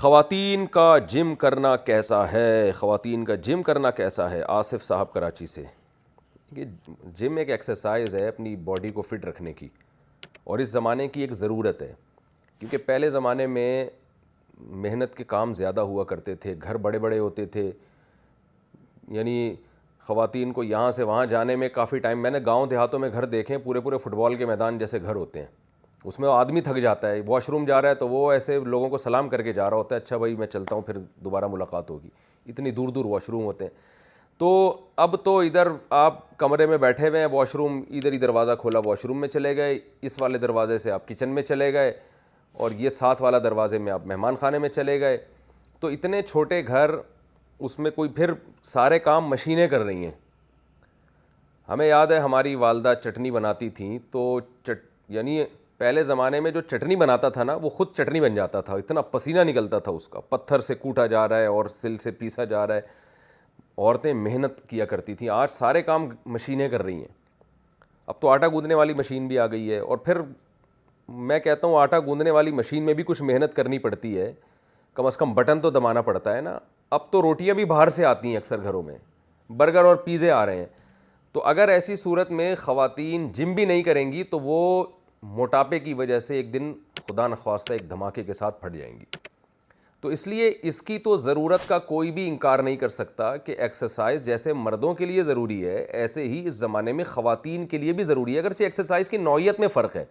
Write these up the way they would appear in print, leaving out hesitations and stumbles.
خواتین کا جم کرنا کیسا ہے؟ خواتین کا جم کرنا کیسا ہے؟ آصف صاحب کراچی سے. کہ جم ایک ایکسرسائز ہے اپنی باڈی کو فٹ رکھنے کی، اور اس زمانے کی ایک ضرورت ہے، کیونکہ پہلے زمانے میں محنت کے کام زیادہ ہوا کرتے تھے، گھر بڑے بڑے ہوتے تھے، یعنی خواتین کو یہاں سے وہاں جانے میں کافی ٹائم. میں نے گاؤں دیہاتوں میں گھر دیکھے ہیں، پورے فٹ بال کے میدان جیسے گھر ہوتے ہیں، اس میں آدمی تھک جاتا ہے، واش روم جا رہا ہے تو وہ ایسے لوگوں کو سلام کر کے جا رہا ہوتا ہے، اچھا بھائی میں چلتا ہوں، پھر دوبارہ ملاقات ہوگی. اتنی دور دور واش روم ہوتے ہیں. تو اب تو ادھر آپ کمرے میں بیٹھے ہوئے ہیں، واش روم ادھر ہی دروازہ کھولا واش روم میں چلے گئے، اس والے دروازے سے آپ کچن میں چلے گئے، اور یہ ساتھ والا دروازے میں آپ مہمان خانے میں چلے گئے. تو اتنے چھوٹے گھر، اس میں کوئی پھر سارے کام مشینیں کر رہی ہیں. ہمیں یاد ہے ہماری والدہ چٹنی بناتی تھیں تو یعنی پہلے زمانے میں جو چٹنی بناتا تھا نا، وہ خود چٹنی بن جاتا تھا، اتنا پسینہ نکلتا تھا اس کا، پتھر سے کوٹا جا رہا ہے اور سل سے پیسا جا رہا ہے. عورتیں محنت کیا کرتی تھیں. آج سارے کام مشینیں کر رہی ہیں. اب تو آٹا گوندنے والی مشین بھی آ گئی ہے، اور پھر میں کہتا ہوں آٹا گوندنے والی مشین میں بھی کچھ محنت کرنی پڑتی ہے، کم از کم بٹن تو دبانا پڑتا ہے نا. اب تو روٹیاں بھی باہر سے آتی ہیں اکثر گھروں میں، برگر اور پیزے آ رہے ہیں. تو اگر ایسی صورت میں خواتین جم بھی نہیں کریں گی تو وہ موٹاپے کی وجہ سے ایک دن خدا نخواستہ ایک دھماکے کے ساتھ پھٹ جائیں گی. تو اس لیے اس کی تو ضرورت کا کوئی بھی انکار نہیں کر سکتا کہ ایکسرسائز جیسے مردوں کے لیے ضروری ہے، ایسے ہی اس زمانے میں خواتین کے لیے بھی ضروری ہے، اگرچہ ایکسرسائز کی نوعیت میں فرق ہے.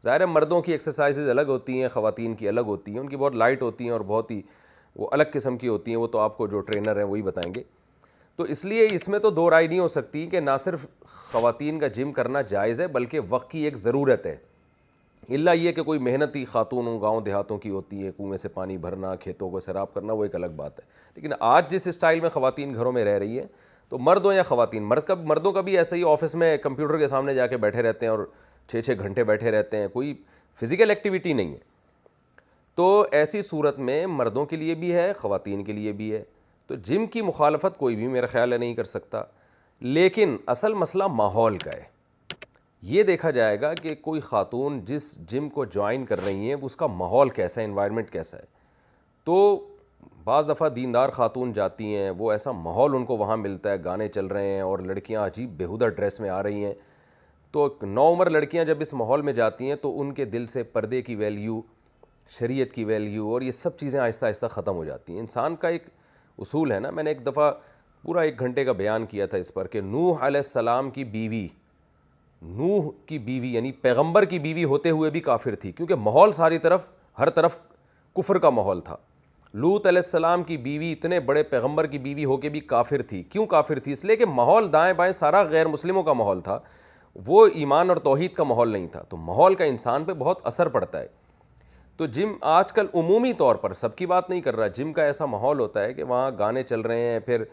ظاہر ہے مردوں کی ایکسرسائزز الگ ہوتی ہیں، خواتین کی الگ ہوتی ہیں، ان کی بہت لائٹ ہوتی ہیں اور بہت ہی وہ الگ قسم کی ہوتی ہیں، وہ تو آپ کو جو ٹرینر ہیں وہی بتائیں گے. تو اس لیے اس میں تو دو رائے نہیں ہو سکتی کہ نہ صرف خواتین کا جم کرنا جائز ہے بلکہ وقت کی ایک ضرورت ہے. الا یہ کہ کوئی محنتی خاتون گاؤں دیہاتوں کی ہوتی ہے، کنویں سے پانی بھرنا، کھیتوں کو سیراب کرنا، وہ ایک الگ بات ہے. لیکن آج جس اسٹائل میں خواتین گھروں میں رہ رہی ہیں، تو مرد ہو یا خواتین، مردوں کا بھی ایسا ہی آفس میں کمپیوٹر کے سامنے جا کے بیٹھے رہتے ہیں اور 6 گھنٹے بیٹھے رہتے ہیں، کوئی فزیکل ایکٹیویٹی نہیں ہے. تو ایسی صورت میں مردوں کے لیے بھی ہے، خواتین کے لیے بھی ہے. تو جم کی مخالفت کوئی بھی میرا خیال ہے نہیں کر سکتا، لیکن اصل مسئلہ ماحول کا ہے. یہ دیکھا جائے گا کہ کوئی خاتون جس جم کو جوائن کر رہی ہیں اس کا ماحول کیسا ہے، انوائرمنٹ کیسا ہے. تو بعض دفعہ دیندار خاتون جاتی ہیں، وہ ایسا ماحول ان کو وہاں ملتا ہے، گانے چل رہے ہیں اور لڑکیاں عجیب بیہودہ ڈریس میں آ رہی ہیں. تو نوعمر لڑکیاں جب اس ماحول میں جاتی ہیں تو ان کے دل سے پردے کی ویلیو، شریعت کی ویلیو اور یہ سب چیزیں آہستہ آہستہ ختم ہو جاتی ہیں. انسان کا ایک اصول ہے نا، میں نے ایک دفعہ پورا 1 گھنٹے کا بیان کیا تھا اس پر، کہ نوح علیہ السلام کی بیوی، نوح کی بیوی یعنی پیغمبر کی بیوی ہوتے ہوئے بھی کافر تھی، کیونکہ ماحول ساری طرف ہر طرف کفر کا ماحول تھا. لوط علیہ السلام کی بیوی اتنے بڑے پیغمبر کی بیوی ہو کے بھی کافر تھی. کیوں کافر تھی؟ اس لیے کہ ماحول دائیں بائیں سارا غیر مسلموں کا ماحول تھا، وہ ایمان اور توحید کا ماحول نہیں تھا. تو ماحول کا انسان پہ بہت اثر پڑتا ہے. تو جم آج کل عمومی طور پر، سب کی بات نہیں کر رہا، جم کا ایسا ماحول ہوتا ہے کہ وہاں گانے چل رہے ہیں، پھر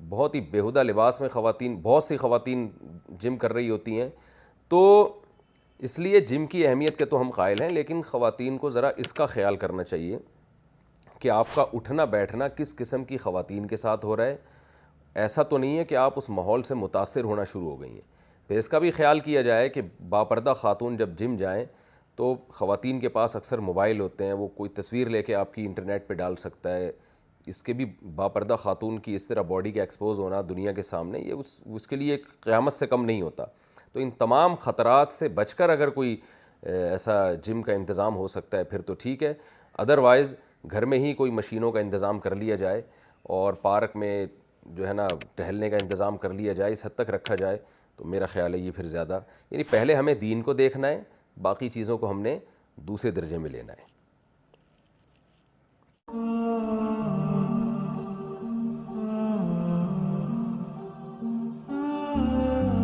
بہت ہی بیہودہ لباس میں خواتین، بہت سی خواتین جم کر رہی ہوتی ہیں. تو اس لیے جم کی اہمیت کے تو ہم قائل ہیں، لیکن خواتین کو ذرا اس کا خیال کرنا چاہیے کہ آپ کا اٹھنا بیٹھنا کس قسم کی خواتین کے ساتھ ہو رہا ہے. ایسا تو نہیں ہے کہ آپ اس ماحول سے متاثر ہونا شروع ہو گئی ہیں. پھر اس کا بھی خیال کیا جائے کہ باپردہ خاتون جب جم جائیں تو خواتین کے پاس اکثر موبائل ہوتے ہیں، وہ کوئی تصویر لے کے آپ کی انٹرنیٹ پہ ڈال سکتا ہے. اس کے بھی باپردہ خاتون کی اس طرح باڈی کا ایکسپوز ہونا دنیا کے سامنے، یہ اس کے لیے ایک قیامت سے کم نہیں ہوتا. تو ان تمام خطرات سے بچ کر اگر کوئی ایسا جم کا انتظام ہو سکتا ہے پھر تو ٹھیک ہے. ادروائز گھر میں ہی کوئی مشینوں کا انتظام کر لیا جائے اور پارک میں جو ہے نا ٹہلنے کا انتظام کر لیا جائے، اس حد تک رکھا جائے تو میرا خیال ہے یہ پھر زیادہ، یعنی پہلے ہمیں دین کو دیکھنا ہے، باقی چیزوں کو ہم نے دوسرے درجے میں لینا ہے.